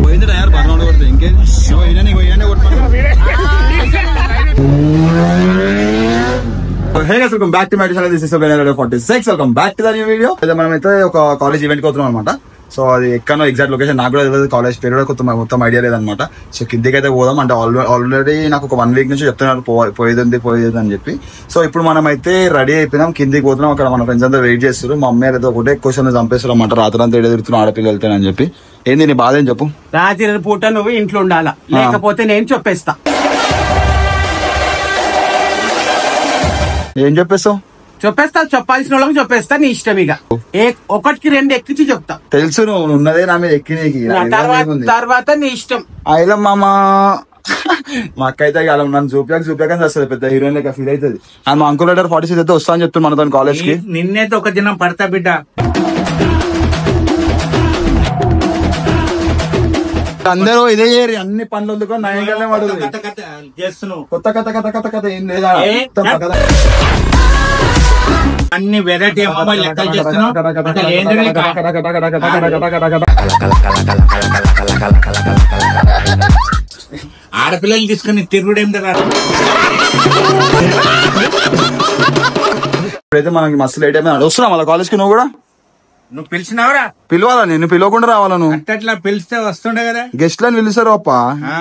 పోయింది టైర్ పర్నౌండ్ కొడుతుంది ఇంకేం welcome back to my channel. This is 46. Welcome back to the new video. మనమైతే ఒక కాలేజ్ ఈవెంట్ కి వస్తున్నాం అనమాట. సో అది ఎక్కడో ఎగ్జాక్ట్ లొకేషన్ నాకు కూడా తెలియదు, కాలేజ్ పేరు కూడా మొత్తం ఐడియా లేదనమాట. సో కిందికి అయితే పోదాం అంటే ఆల్రెడీ నాకు ఒక 1 వీక్ నుంచి చెప్తున్నారు పోయేది అని చెప్పి. సో ఇప్పుడు మనం అయితే రెడీ అయిపోయినాం, కిందికి పోతున్నాం. అక్కడ మన ఫ్రెండ్స్ అంతా వెయిట్ చేస్తారు. మా అమ్మాయి అయితే ఒకటే క్వశ్చన్ చంపేస్తారు అన్నమాట, రాత్రి అంతా ఎదురుతున్నా ఆడపిల్లలు వెళ్తానని చెప్పి. ఏంది నీ బాధ ఏం చెప్పు. రాత్రి పూట నువ్వు ఇంట్లో ఉండాలా, లేకపోతే నేను చెప్పేస్తా. ఏం చెప్పేస్తావు? చెప్పాల్సిన వాళ్ళకి చెప్పేస్తా, నీ ఇష్టం. ఇక ఒకటికి 2 ఎక్కించి చెప్తా. తెలుసు నువ్వు ఉన్నదే నా మీద ఎక్కినేకి, తర్వాత నీ ఇష్టం. అయిలా మామా మా అక్క అయితే అలా నన్ను చూపాక వస్తుంది, పెద్ద హీరోయిన్ లెక్క ఫీల్ అవుతుంది. అండ్ మా అంకుల్ 46 అయితే వస్తా అని చెప్తాను మన తన కాలేజ్ కి. నిన్నైతే ఒక దినం పడతా బిడ్డ. అందరూ ఇదే చేయరు, అన్ని పనులు వదులుకొని నయంగానే పడుతుంది. కొత్త కథ ఏం లేదా, అన్ని వెరైటీ లెక్కలు చేస్తున్నావు. ఆడపిల్లలు తీసుకుని తిరుగుడేం ఇప్పుడైతే మనకి మస్తు లేట్ అయిపోయింది. వస్తున్నా మళ్ళీ కాలేజ్ కి. నువ్వు కూడా నువ్వు పిలిచినావురా? పిలవాలా? నేను పిలవకుండా రావాలా? నువ్వు అట్లా పిలిస్తే వస్తుండే కదా. గెస్ట్ లని పిలుస్తారు అప్ప,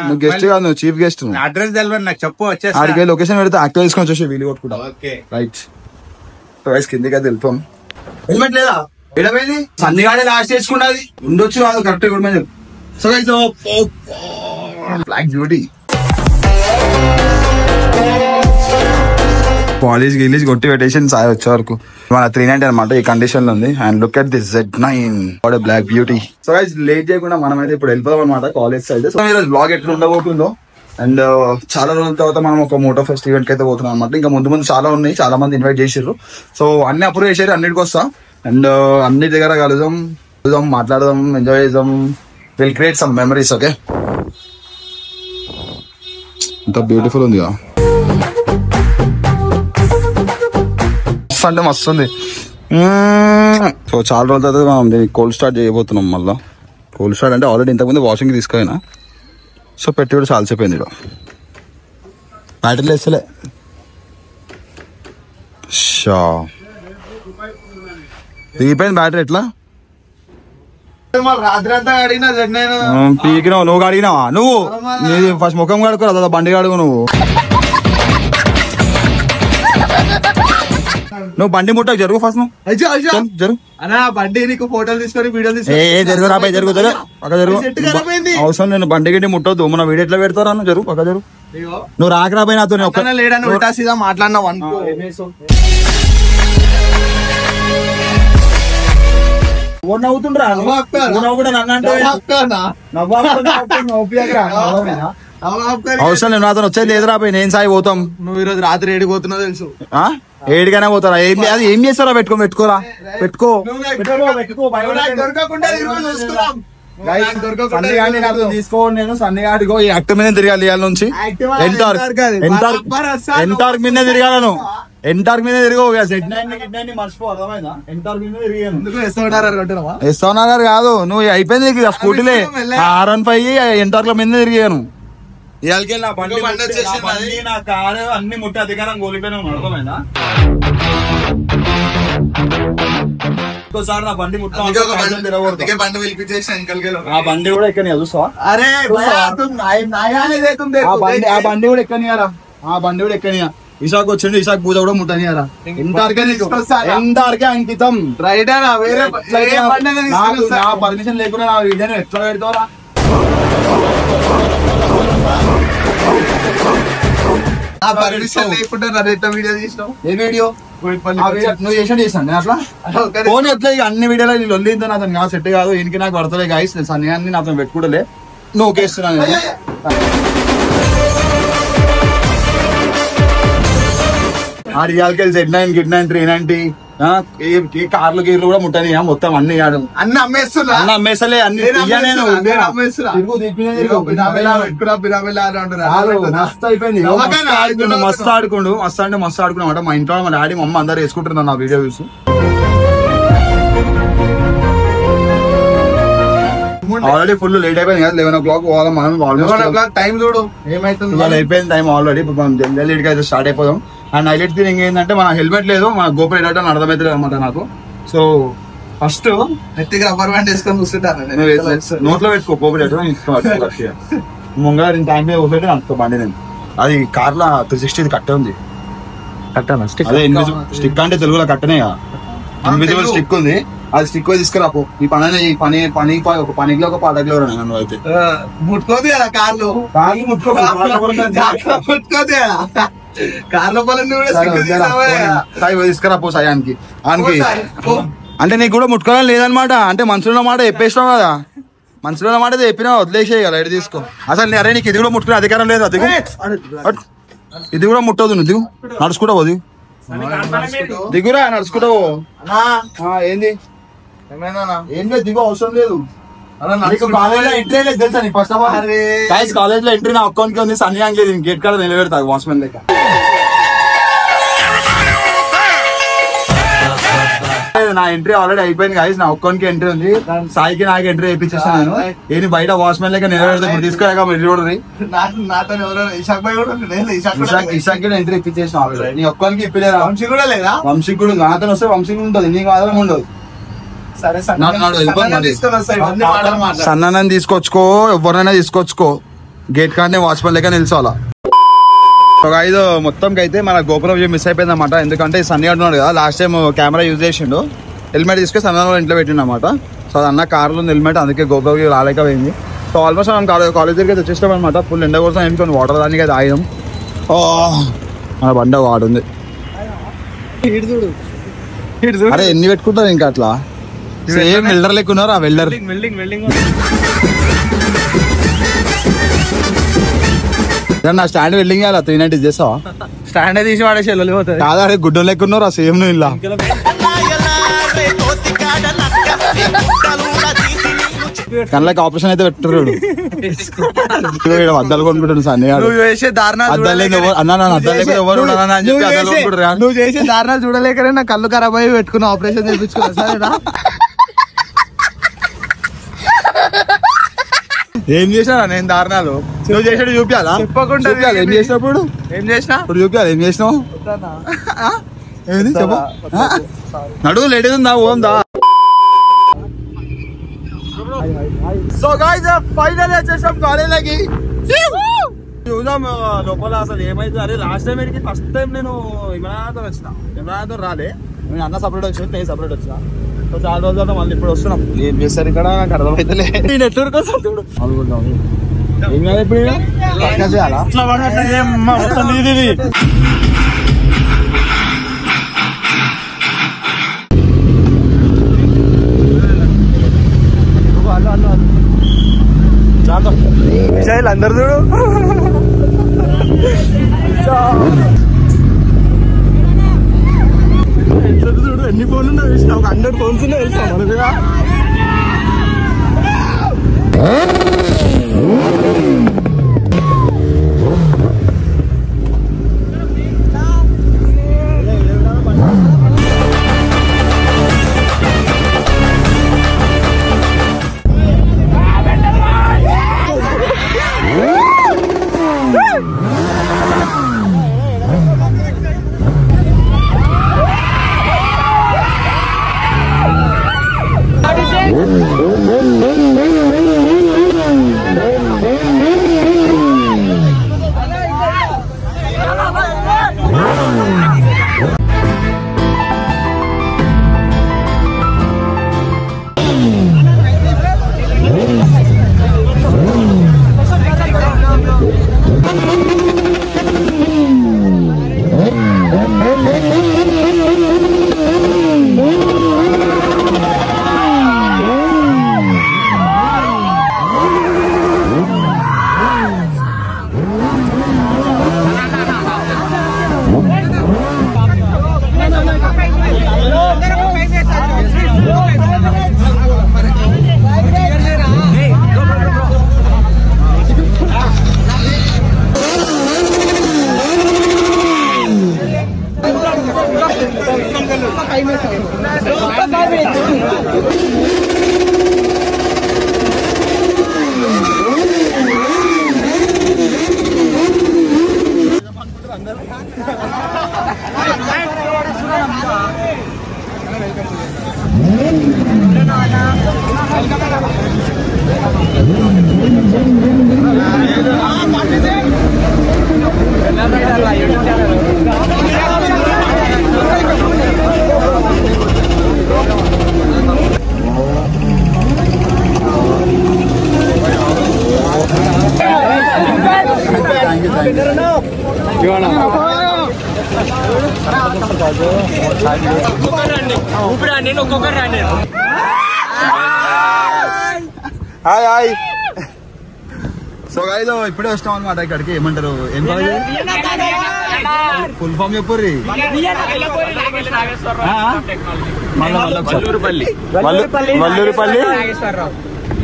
నువ్వు గెస్ట్ కాదు, నువ్వు చీఫ్ గెస్ట్. అడ్రస్ తెలియదు నాకు, చెప్పు. వచ్చేసి ఆడికి లొకేషన్ పెడితే యాక్టివ్ తీసుకొని వచ్చేసి వీలు కొట్టుకుంటా. రైట్ కిందికి అయితే వెళ్ళిపోం. హెల్మెట్ లేదా? ఎడమైంది సన్నిగానే లాస్ట్ చేసుకున్నది ఉండొచ్చు కాదు కరెక్ట్ కూడా. సో బ్లాక్ బ్యూటీ పాలిష్ గిలీష్ కొట్టి పెట్టేసి సాయి వచ్చే వరకు మన 390 అనమాట ఈ కండిషన్ లో ఉంది. And look at this Z9 black beauty. So guys late చేయకుండా మనం అయితే ఇప్పుడు వెళ్ళిపోదాం అనమాట కాలేజ్ సైడ్. సో ఈరోజు బ్లాగ్ ఎట్లా ఉండబోతుందో. అండ్ చాలా రోజుల తర్వాత మనం ఒక మోటో ఫెస్ట్ ఈవెంట్ కి అయితే పోతున్నాం అనమాట. ఇంకా ముందు చాలా ఉన్నాయి, చాలా మంది ఇన్వైట్ చేసారు. సో అన్ని అప్రూవ్ చేసారు, అన్నిటికి వస్తా. అండ్ అన్ని దగ్గర కలుద్దాం, మాట్లాడదాం, ఎంజాయ్ చేద్దాం. Will create some memories. Okay, ఎంత బ్యూటిఫుల్ ఉంది అంటే మస్తుంది. సో చాలా రోజుల తర్వాత మనం దీన్ని కోల్డ్ స్టార్ట్ చేయబోతున్నాం. మళ్ళీ కోల్డ్ స్టార్ట్ అంటే ఆల్రెడీ ఇంతకుముందు వాషింగ్ తీసుకుపోయినా. సో పెట్టి కూడా చాలాసేపోయింది. ఇక్కడ బ్యాటరీలు వేస్తలే. దిగిపోయింది బ్యాటరీ. ఎట్లా రాత్రి అంతా అడిగినా పీకినావు? నువ్వు అడిగినావా? నువ్వు నీది ఫస్ట్ ముఖం కడుకో, అదా బండి కడుగు. నువ్వు బండి ముట్టకు, జరుగు ఫస్ట్. నువ్వు జరుగు బండి నీకు ఫోటోలు తీసుకొని వీడియోలు జరుగు రాబాయి, జరుగు అవసరం. నేను బండి గిడ్డి ముట్టొద్దు, మన వీడియో ఎట్లా పెడతారా? జరుగు పక్క జరుగు. నువ్వు రాకరాబాయి నాతో లేడని ఉల్టా సీదా మాట్లాడినావు అనుకో. నవ్వుతుండ్రా కూడా నన్ను అవసరం లేదు, నాతో వచ్చేది లేదు రాబాయి. నేను సాయి పోతాం. నువ్వు ఈరోజు రాత్రి ఏడిపోతున్నావు తెలుసు. ఏడికైనా పోతారా? అది ఏం చేస్తారా? పెట్టుకో. తీసుకో. నేను సన్నిగాడిగో ఈ యాక్టర్ మీద తిరగాలి ఇవాళ నుంచి. ఎంటార్క్ మీద తిరగాలను, ఎంటార్క్ మీద తిరగవు. మర్చిపో, అర్థమైందా? ఎంటార్క్ మీద తిరిగాను. ఎస్ఆర్ కాదు, నువ్వు అయిపోయింది స్కూటీలే. R15 ఎంటార్క్ మీద తిరిగాను. నా కారు అన్ని ముట్టి అధికారం కోల్పోయినా, అర్థమైందా? ఇంకోసారి నా బండి ముట్ట ఆ బండి కూడా ఎక్కనియా చూస్తావా? ఆ బండి కూడా ఎక్కనియారా? ఆ బండి కూడా ఎక్కనియా. ఇసాక్ వచ్చిండు, ఇసాక్ పూజ కూడా ముట్టనియారా? ఎంతవరకే అంకితం. నా పర్మిషన్ లేకుండా నా వీడియోని ఎట్లా పెడతావరా? నువ్వు చేసాను అట్లా ఫోన్ ఎట్లా అన్ని వీడియోలో లొల్లిందో నాతో నా సెట్ కాదు. ఈయనకి నాకు పడతలే గాయస్, సన్నిగాన్ని నాతో పెట్టుకుంటలే. నువ్వు ఒకేస్తున్నాను. ఆ రియాల్కి Z9 390 కార్లు గీర్లు కూడా ముట్టని మొత్తం అన్ని అన్ని అమ్మేస్తున్నా అన్న అమ్మేసలే అన్ని మస్తు అయిపోయింది. మస్తు ఆడుకోండు మస్తు అంటే మస్తు ఆడుకున్నామాట. మా ఇంట్లో మా డాడీ మా అమ్మ అందరు వేసుకుంటున్నారు నా వీడియో చూసి. ఆల్రెడీ ఫుల్ లేట్ అయిపోయింది కదా, 11 o'clock పోవాలి మనం. టైం చూడు ఏమైతుంది, అయిపోయింది టైం ఆల్రెడీ. ఇప్పుడు మనం జనరల్ ఇటుక అయితే స్టార్ట్ అయిపోదాం. అండ్ హైలైట్ థింగ్ ఏంటంటే మన హెల్మెట్ లేదు, మన గోపురం ఏంటంటే అర్థమవుతుంది అనమాట నాకు. సో ఫస్ట్ నెత్తికి రబ్బర్ బ్యాండ్ వేసుకొని కూర్చుంటాను, నోట్లో పెట్టుకో గోపురం ముంగ టైం మీద కూర్చోండి అంత బండి. నేను అది కార్లో 360 కట్టే ఉంది. అదే స్టిక్ అంటే తెలుగులో కట్టనే కదా, ఇన్విజిబుల్ స్టిక్ ఉంది. అది స్టిక్ తీసుకురాపో. ఈ పని ఒక పనికిలో ఒక పాటకిలో నన్ను అయితే ముట్టుకోదు కదా కార్లు, ముట్టుకోదు కదా కార్ల పనులు తీసుకురాపో సాయానికి. అంటే నీకు కూడా ముట్టుకోవాలని లేదనమాట. అంటే మనుషుల మాట చెప్పేసినావు కదా, మనుషుల మాట చెప్పినా వదిలేసే కదా, ఎటు తీసుకో. అసలు అరే నీకు ఇది కూడా ముట్టుకునే అధికారం లేదు. అది ఇది కూడా ముట్టదు, నువ్వు దిగు నడుచుకుంటా పోదు, దిగురా నడుచుకుంటా పో. ఏంది ఏం లేదు, దిగు అవసరం లేదు. కాలేజ్ లో ఎంట్రీ లేదు తెలుసా నీకు? ఫస్ట్ ఆఫ్ ఆల్ కాలేజ్ లో ఎంట్రీ నా అకౌంట్ కి ఉంది, సన్నీ లేదు. గేట్ కాడ నిలబెడతా వాచ్మెన్ లెక్క. నా ఎంట్రీ ఆల్రెడీ అయిపోయింది గాయస్, నా అకౌంట్ కి ఎంట్రీ ఉంది. సాయికి నాకు ఎంట్రీ వేయించేసాను. నేను బయట వాచ్మెన్ లెక్క నిలబెడతా. ఇప్పుడు తీసుకోలేక మీరు చూడండి, ఇషాక్ కూడా ఎంట్రీ ఇప్పించేసిన ఆల్రెడీ. నీ అకౌంట్ కి ఇప్పలేదా? వంశీ కూడా లేదా? వంశీ కూడా నాతో వస్తే వంశీ కూడా ఉంటుంది, నీకు ఆధారం ఉండదు. సన్నని తీసుకొచ్చుకో, ఎవరినైనా తీసుకొచ్చుకో, గేట్ కాడనే వాచ్మెన్ లెక్క నిల్చోవాలా. ఒక 5 మొత్తం అయితే మన గోపురం మిస్ అయిపోయింది అనమాట. ఎందుకంటే సన్నీ అంటున్నాడు కదా, లాస్ట్ టైం కెమెరా యూజ్ చేసిండు, హెల్మెట్ తీసుకొని సన్న ఇంట్లో పెట్టిండు అనమాట. సో అది అన్న కార్లో హెల్మెట్, అందుకే గోపురం రాలేకపోయింది. సో ఆల్మోస్ట్ మనం కాలేజ్ దగ్గరికి అయితే వచ్చేస్తాం అనమాట. ఫుల్ ఎండ కోసం ఏం కొన్ని వాటర్ దానికి అయితే ఆయుధం మన బండ వాడుంది. అరే ఎన్ని పెట్టుకుంటారు ఇంకా అట్లా సేమ్ వెల్డర్ లెక్కున్నారు. ఆ వెల్డర్ నా స్టాండ్ వెల్డింగ్ చేయాలి. 390 చేస్తావా? స్టాండ్ తీసి వాడేసి వెళ్ళిపోతుంది కాదా? అరే గుడ్డం లెక్కున్నారు ఆ సేమ్ నువ్వు ఇలా. కళ్ళకి ఆపరేషన్ అయితే పెట్టారు. అద్దాలు కొనుక్కుంటాడు సన్నీ. నువ్వు చేసే దారుణాలు చూడలేకనే నా కళ్ళు ఖరాబ్ అయ్యి పెట్టుకున్నా, ఆపరేషన్ చేయించుకున్నా. సరేనా? ఏం చేసినా నేను దారుణాలు నువ్వు చేసాడు చూపించాలా? చెప్పకుండా ఏం చేసినప్పుడు ఏం చేసినా ఇప్పుడు చూపించాలి. ఏం చేసినావు? ఏది చెప్పు. నడువు లేట్ ఉందా? ఓందా? సో గైస్ ఫైనల్ వచ్చేసాం కాలేజీకి. చూద్దాం లోపల అసలు ఏమైతే. అరే లాస్ట్ టైం ఏంటి, ఫస్ట్ టైం నేను ఇమ్రాన్తో వచ్చిన, ఇమ్రాన్తో రాలే. నేను అన్న సపరేట్ వచ్చిన, నేను సపరేట్ వచ్చిన. సో చాలా రోజులతో మళ్ళీ ఇప్పుడు వస్తున్నాం. ఏం చేస్తారు ఇక్కడ నాకు అర్థమైతలే. నెట్వర్క్ వస్తుంది చూడు. ఏం కాదు ఇప్పుడు చేయాలా? విషయాలు అందరు చూడు. చూడు ఎన్ని ఫోన్లు ఉన్నాయి, ఒక 100 ఫోన్స్ ఉన్నాయి తెలుసా మనకుగా. Hi hi. సో గైస్ ఇప్పుడే వస్తాం అనమాట ఇక్కడికి. ఏమంటారు ఏం కాలేజ్? ఫుల్ ఫామ్ చెప్పుర్రి. వల్లూరుపల్లి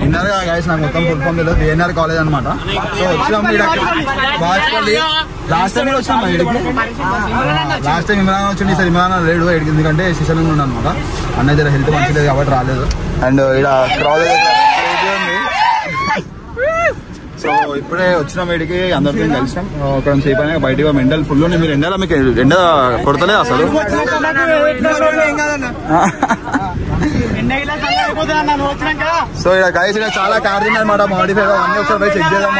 విన్నారు కదా గైస్, నాకు మొత్తం ఫుల్ ఫామ్ తెలియదు. ఏఎన్ఆర్ కాలేజ్ అనమాట. సో వచ్చినాము బాస్పల్లి. లాస్ట్ టైం వచ్చినాం ఇక్కడికి. లాస్ట్ టైం ఇమ్రాన్ వచ్చింది, సార్ ఇమ్రాన్ లేడు ఎందుకంటే సీజన్ ఉన్నాడు అనమాట. అన్న దగ్గర హెల్త్ మంచి లేదు కాబట్టి రాలేదు. అండ్ ఇక్కడ కాలేజ్ సో ఇప్పుడే వచ్చినాం వీడికి, అందరితో కలిసినాం. ఒక సేపు అయినా బయటకు ఎండలు ఫుల్ ఉన్నాయి. మీరు ఎండలో మీకు ఎండ కొడతలేదు అసలు? సో ఇక్కడ గైస్ ఇక్కడ చాలా కార్ తిన్నారు అనమాట. మాడిఫై అన్ని ఒకసారి పోయి చెక్ చేద్దాం.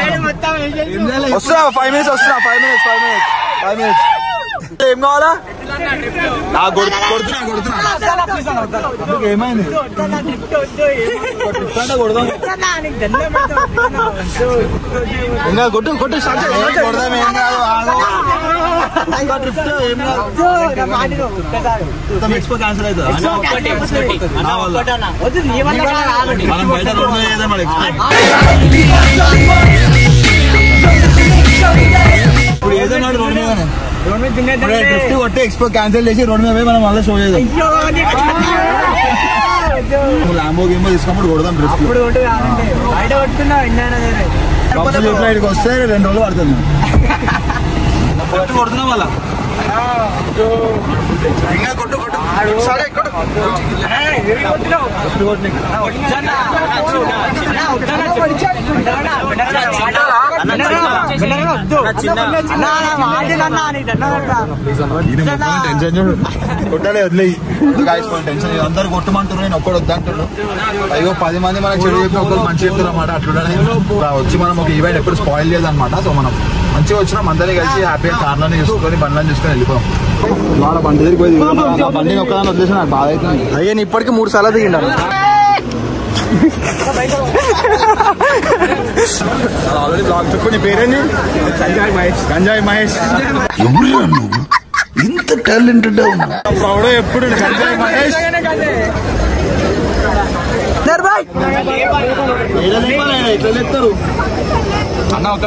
వస్తున్నా 5 minutes వస్తున్నా. 5 minutes. ఏం కావాలా? ఏమైంది? కొడదాం ఇంకా కొట్టు స్టార్ట్ కొడదాం. ఏం కాదు ఎక్స్పో క్యాన్సిల్ అవుతుంది. మనం బయట రోడ్ మీద ఏదైనా ఇప్పుడు ఏదైనా రోడ్ మీద డ్రిఫ్ట్ కొట్టి ఎక్స్పో క్యాన్సిల్ చేసి రోడ్ మీద మనం మళ్ళీ షో చేద్దాం. లాంబో గేమో తీసుకున్నప్పుడు కొడదాం డ్రిఫ్ట్. ఇక్కడికి వస్తే 2 రోజులు పడుతుంది. కొడుతున్నాం వాళ్ళ కొట్టాలి వదిలేయి. టెన్షన్ అందరు కొట్టమంటారు, నేను ఒక్కడు వద్దంటాడు. అయ్యో 10 మంది మనకు చెడు చెప్పి ఒకరు మంచి చెప్తారు అన్నమాట. అట్లా వచ్చి మనం ఒక ఈవెంట్ ఎప్పుడు స్పాయిల్ లేదనమాట. సో మనం మంచిగా వచ్చినాం, అందరినీ కలిసి హ్యాపీగా కార్లను చూసుకొని బండ్లను చూసుకొని వెళ్ళిపోయాం. వాళ్ళ బండి దగ్గరికి పోయి బండిని ఒక్కదాన్ని వదిలేసి నాకు బాధ అవుతుంది. అయ్యా ఇప్పటికీ 3 సార్లు దిగిండాను. ఆల్రెడీ బ్లాగ్ చెప్పు. నీ పేరేంటి? గంజాయి మహేష్. ఇంత టాలెంటెడ్ పౌడో ఎప్పుడు గంజాయి మహేష్. ఎట్లా చెప్తారు అన్న? ఒక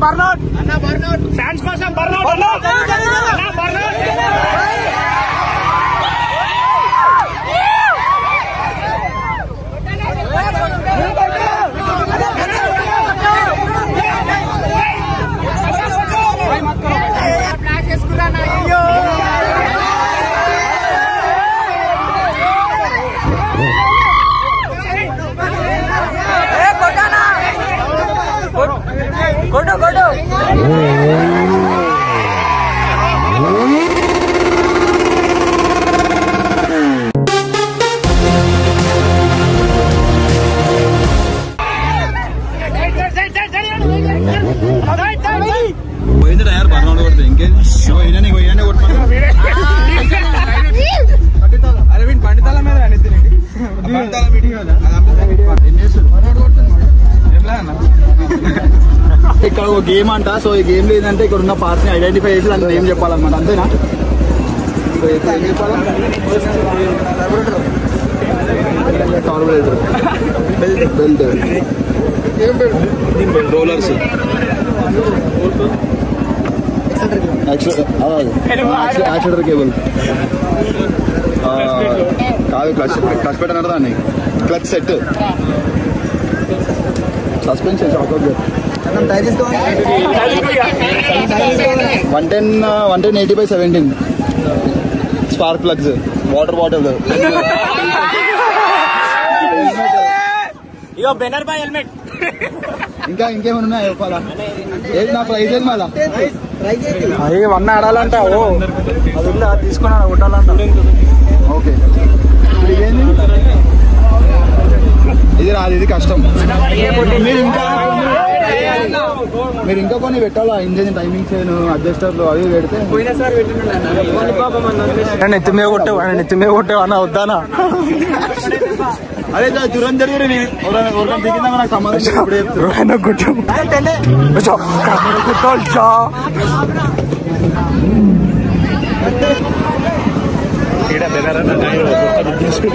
బర్నౌట్ ఫ్యాన్స్ కోసం బర్నౌట్. పోయింది టైర్ బర్నౌట్ కొడితే ఇంకేం కొట్టుకుంటా. అరే వీటి బండితాల మీద ఇక్కడ ఒక గేమ్ అంట. సో ఈ గేమ్ లేదంటే ఇక్కడ ఉన్న పార్ట్స్ ని ఐడెంటిఫై చేసి దాన్ని నేమ్ చెప్పాలన్నమాట. అంతేనా? సో ఇక్కడ ఏం చెప్పాలా? Carburettor, belt, rollers, accelerator cable కాదు, క్లచ్ పెట్టినారు దాన్ని, clutch set, suspension, shock absorber, 110/17 spark plugs, water bottle, ఇగో బెనర్ బై హెల్మెట్. ఇంకా ఇంకేమైనా ఉన్నాయా చెప్పాలా? ఏది నా ప్రైజ్ ఏది మళ్ళా? అయ్యి వన్ ఆడాలంట ఓ అది ఉందా తీసుకున్నా కొట్టాలంట. ఓకే ఇది రాదు, ఇది కష్టం. మీరు ఇంకా కొన్ని పెట్టాలా, ఇంజన్ టైమింగ్స్ అడ్జస్టర్లు అవి పెడితే. నెత్తి మీద కొట్టావు, నెత్తి మీద కొట్టావు అన్న వద్దానా? అదే దూరం జరిగి దిగిందా నాకు సంబంధం కొట్టావు.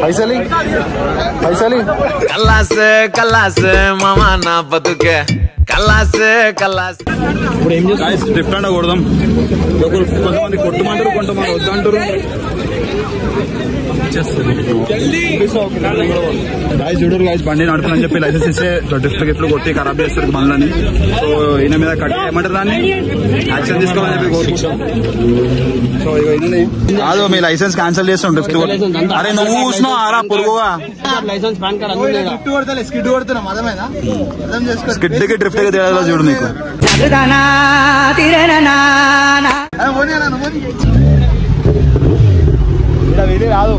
పైసలి కల్లాస్ మామా నా బతుకే కల్లాస్. ఇప్పుడు ఏం చేస్తాం, డ్రిఫ్ట్ అంటే కొడదాం. కొంతమంది కొట్టమంటారు, కొంతమంది వద్దంటారు. గాయస్ చూడరు గాయస్, బండి నడుపులని చెప్పి లైసెన్స్ ఇస్తే డ్రిఫ్ట్ గిఫ్ట్లు కొట్టి ఖరాబ్ చేస్తారు బండ్లని. సో ఈయన మీద ఏమంటారు దాన్ని యాక్షన్ తీసుకోవాలని చెప్పి కోరుకుంటాం. సో ఇక కాదు, మీ లైసెన్స్ క్యాన్సిల్ చేస్తాం డ్రిఫ్ట్. అరే నువ్వు చూసినావు ఆరా పొరుగుగా, స్కిడ్ కొడుతున్నా మదమేనా? స్కిడ్ కి డ్రిఫ్ట్ కి తేడా చూడు నీకు. ఇలా వెళ్ళి రాదు.